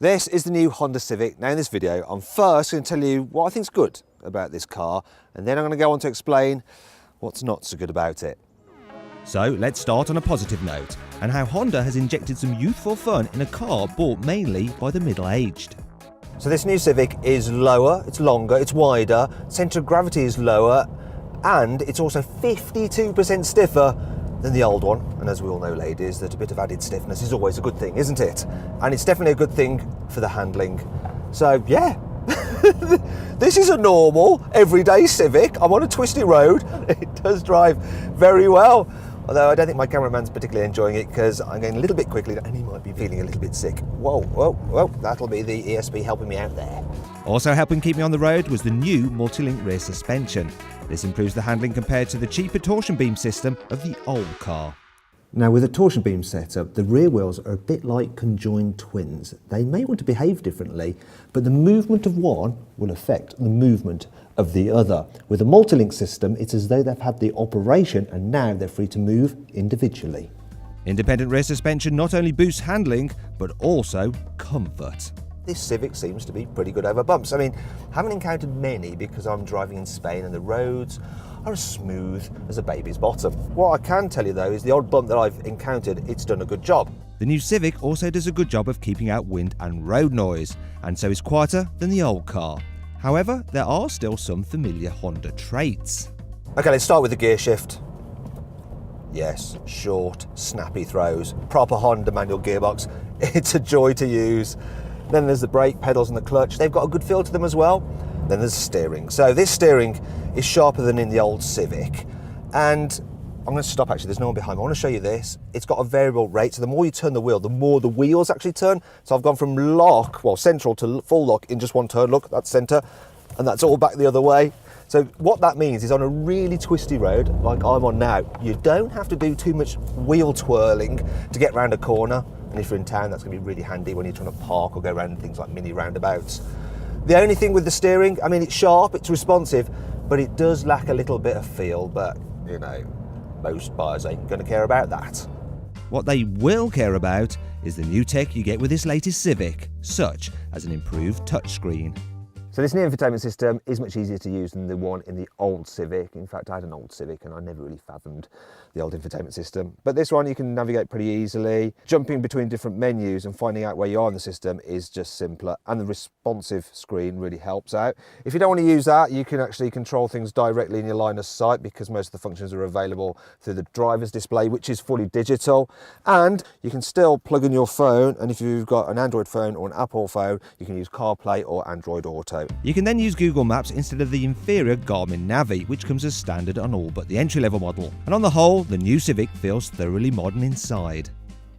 This is the new Honda Civic. Now in this video, I'm first going to tell you what I think's good about this car, and then I'm going to go on to explain what's not so good about it. So let's start on a positive note, and how Honda has injected some youthful fun in a car bought mainly by the middle-aged. So this new Civic is lower, it's longer, it's wider, centre of gravity is lower, and it's also 52% stiffer than the old one. And as we all know, ladies, that a bit of added stiffness is always a good thing, isn't it? And it's definitely a good thing for the handling. So yeah, this is a normal, everyday Civic. I'm on a twisty road. It does drive very well. Although I don't think my cameraman's particularly enjoying it because I'm going a little bit quickly and he might be feeling a little bit sick. Whoa, whoa, whoa, that'll be the ESP helping me out there. Also helping keep me on the road was the new multi-link rear suspension. This improves the handling compared to the cheaper torsion beam system of the old car. Now with a torsion beam setup, the rear wheels are a bit like conjoined twins. They may want to behave differently, but the movement of one will affect the movement of the other. With a multi-link system, it's as though they've had the operation and now they're free to move individually. Independent rear suspension not only boosts handling, but also comfort. This Civic seems to be pretty good over bumps. I mean, haven't encountered many because I'm driving in Spain and the roads are as smooth as a baby's bottom. What I can tell you though is the odd bump that I've encountered, it's done a good job. The new Civic also does a good job of keeping out wind and road noise, and so is quieter than the old car. However, there are still some familiar Honda traits. Okay, let's start with the gear shift. Yes, short, snappy throws, proper Honda manual gearbox. It's a joy to use. Then there's the brake pedals and the clutch. They've got a good feel to them as well. Then there's steering. So this steering is sharper than in the old Civic. And I'm going to stop actually, there's no one behind me. I want to show you this. It's got a variable rate. So the more you turn the wheel, the more the wheels actually turn. So I've gone from lock, well, central to full lock in just one turn. Look, that's center. And that's all back the other way. So what that means is on a really twisty road, like I'm on now, you don't have to do too much wheel twirling to get around a corner. And if you're in town, that's going to be really handy when you're trying to park or go around things like mini roundabouts. The only thing with the steering, I mean, it's sharp, it's responsive, but it does lack a little bit of feel. But, you know, most buyers ain't going to care about that. What they will care about is the new tech you get with this latest Civic, such as an improved touchscreen. So this new infotainment system is much easier to use than the one in the old Civic. In fact, I had an old Civic and I never really fathomed the old infotainment system. But this one you can navigate pretty easily. Jumping between different menus and finding out where you are in the system is just simpler, and the responsive screen really helps out. If you don't want to use that, you can actually control things directly in your line of sight because most of the functions are available through the driver's display, which is fully digital. And you can still plug in your phone, and if you've got an Android phone or an Apple phone, you can use CarPlay or Android Auto. You can then use Google Maps instead of the inferior Garmin Navi, which comes as standard on all but the entry-level model. And on the whole, the new Civic feels thoroughly modern inside.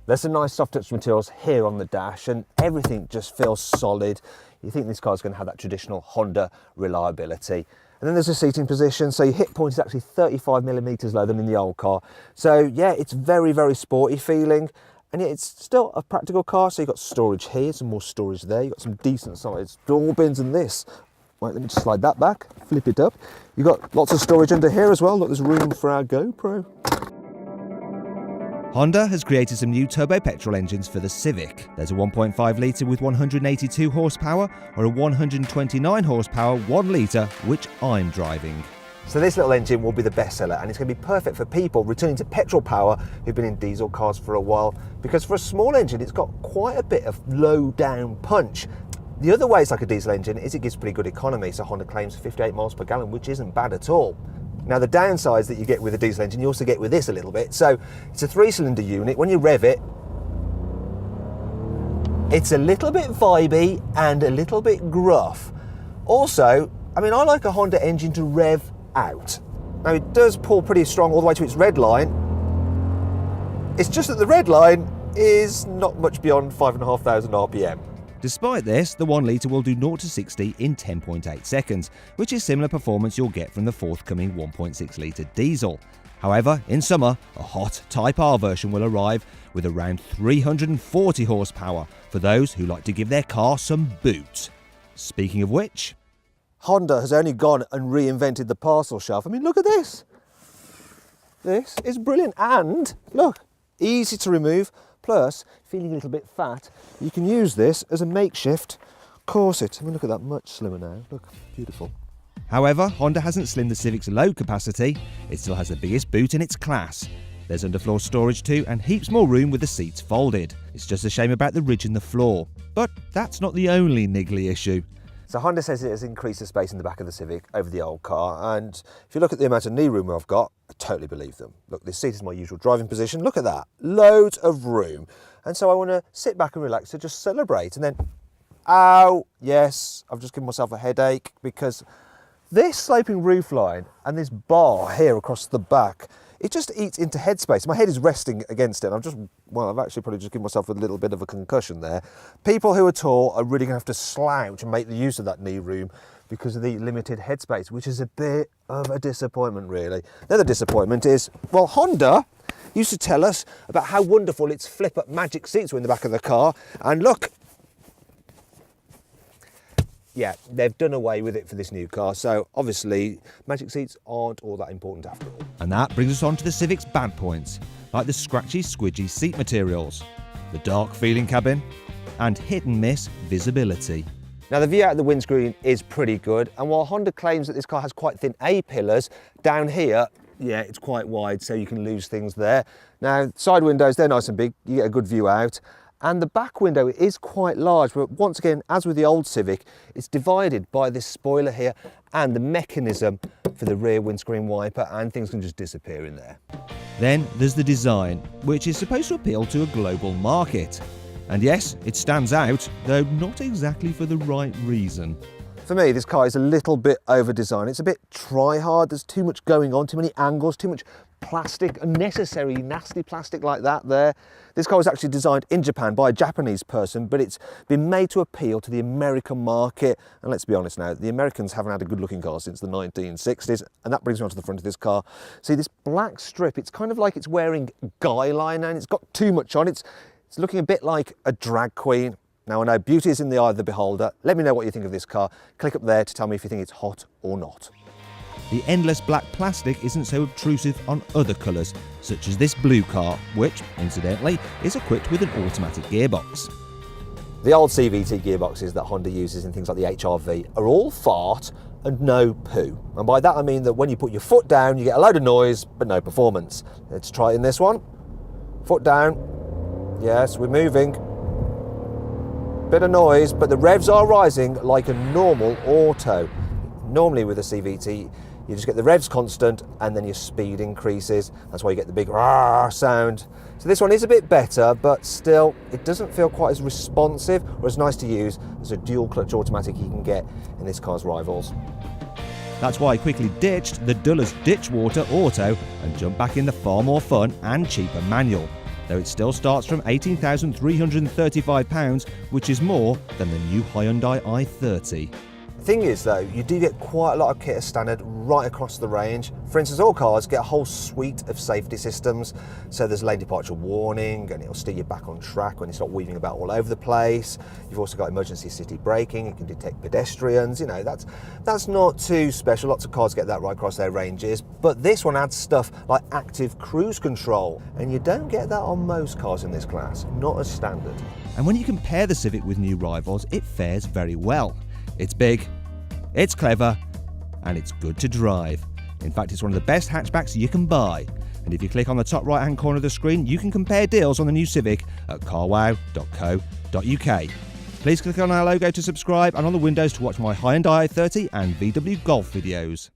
There's some nice soft touch materials here on the dash and everything just feels solid. You think this car's going to have that traditional Honda reliability. And then there's a seating position, so your hip point is actually 35mm lower than in the old car. So yeah, it's very, very sporty feeling. And yet it's still a practical car, so you've got storage here, some more storage there, you've got some decent sized door bins in this. Right, let me just slide that back, flip it up. You've got lots of storage under here as well. Look, there's room for our GoPro. Honda has created some new turbo petrol engines for the Civic. There's a 1.5 litre with 182 horsepower or a 129 horsepower 1 litre, which I'm driving. So this little engine will be the best seller, and it's going to be perfect for people returning to petrol power who've been in diesel cars for a while, because for a small engine it's got quite a bit of low down punch. The other way it's like a diesel engine is it gives pretty good economy, so Honda claims 58 miles per gallon, which isn't bad at all. Now the downsides that you get with a diesel engine you also get with this a little bit. So it's a 3-cylinder unit. When you rev it, it's a little bit vibey and a little bit gruff. Also, I mean, I like a Honda engine to rev out. Now it does pull pretty strong all the way to its red line. It's just that the red line is not much beyond 5,500 RPM. Despite this, the 1 litre will do 0 to 60 in 10.8 seconds, which is similar performance you'll get from the forthcoming 1.6 litre diesel. However, in summer, a hot Type R version will arrive with around 340 horsepower for those who like to give their car some boot. Speaking of which, Honda has only gone and reinvented the parcel shelf. I mean, look at this. This is brilliant, and look, easy to remove, Plus, feeling a little bit fat, you can use this as a makeshift corset. I mean, look at that, much slimmer now. Look, beautiful. However, Honda hasn't slimmed the Civic's load capacity. It still has the biggest boot in its class. There's underfloor storage too, and heaps more room with the seats folded. It's just a shame about the ridge in the floor. But that's not the only niggly issue. So Honda says it has increased the space in the back of the Civic over the old car, and if you look at the amount of knee room I've got, I totally believe them. Look, this seat is my usual driving position. Look at that, loads of room. And so I want to sit back and relax to just celebrate. And then, ow, yes, I've just given myself a headache because this sloping roofline and this bar here across the back, it just eats into headspace. My head is resting against it. I've actually probably just given myself a little bit of a concussion there. People who are tall are really gonna have to slouch and make the use of that knee room because of the limited headspace, which is a bit of a disappointment, really. Another disappointment is, well, Honda used to tell us about how wonderful its flip-up magic seats were in the back of the car, and look, yeah, they've done away with it for this new car, so obviously magic seats aren't all that important after all. And that brings us on to the Civic's bad points, like the scratchy, squidgy seat materials, the dark feeling cabin, and hit and miss visibility. Now the view out of the windscreen is pretty good, and while Honda claims that this car has quite thin A-pillars, down here, yeah, it's quite wide, so you can lose things there. Now, side windows, they're nice and big, you get a good view out. And the back window is quite large, but once again, as with the old Civic, it's divided by this spoiler here and the mechanism for the rear windscreen wiper, and things can just disappear in there. Then there's the design, which is supposed to appeal to a global market. And yes, it stands out, though not exactly for the right reason. For me, this car is a little bit over-designed. It's a bit try-hard, there's too much going on, too many angles, too much plastic, unnecessary, nasty plastic like that there. This car was actually designed in Japan by a Japanese person, but it's been made to appeal to the American market. And let's be honest now, the Americans haven't had a good-looking car since the 1960s, and that brings me on to the front of this car. See, this black strip, it's kind of like it's wearing guy liner, and it's got too much on. It's looking a bit like a drag queen. Now, I know beauty is in the eye of the beholder. Let me know what you think of this car. Click up there to tell me if you think it's hot or not. The endless black plastic isn't so obtrusive on other colours, such as this blue car, which, incidentally, is equipped with an automatic gearbox. The old CVT gearboxes that Honda uses in things like the HR-V are all fart and no poo. And by that I mean that when you put your foot down, you get a load of noise, but no performance. Let's try it in this one. Foot down. Yes, we're moving. Bit of noise, but the revs are rising like a normal auto. Normally with a CVT, you just get the revs constant and then your speed increases. That's why you get the big rah sound. So this one is a bit better, but still, it doesn't feel quite as responsive or as nice to use as a dual clutch automatic you can get in this car's rivals. That's why I quickly ditched the dull as ditchwater auto and jumped back in the far more fun and cheaper manual, though it still starts from £18,335, which is more than the new Hyundai i30. The thing is though, you do get quite a lot of kit as standard right across the range. For instance, all cars get a whole suite of safety systems. So there's lane departure warning, and it'll steer you back on track when you start weaving about all over the place. You've also got emergency city braking, it can detect pedestrians. You know, that's not too special. Lots of cars get that right across their ranges. But this one adds stuff like active cruise control, and you don't get that on most cars in this class, not as standard. And when you compare the Civic with new rivals, it fares very well. It's big, it's clever, and it's good to drive. In fact, it's one of the best hatchbacks you can buy. And if you click on the top right-hand corner of the screen, you can compare deals on the new Civic at carwow.co.uk. Please click on our logo to subscribe and on the windows to watch my Hyundai i30 and VW Golf videos.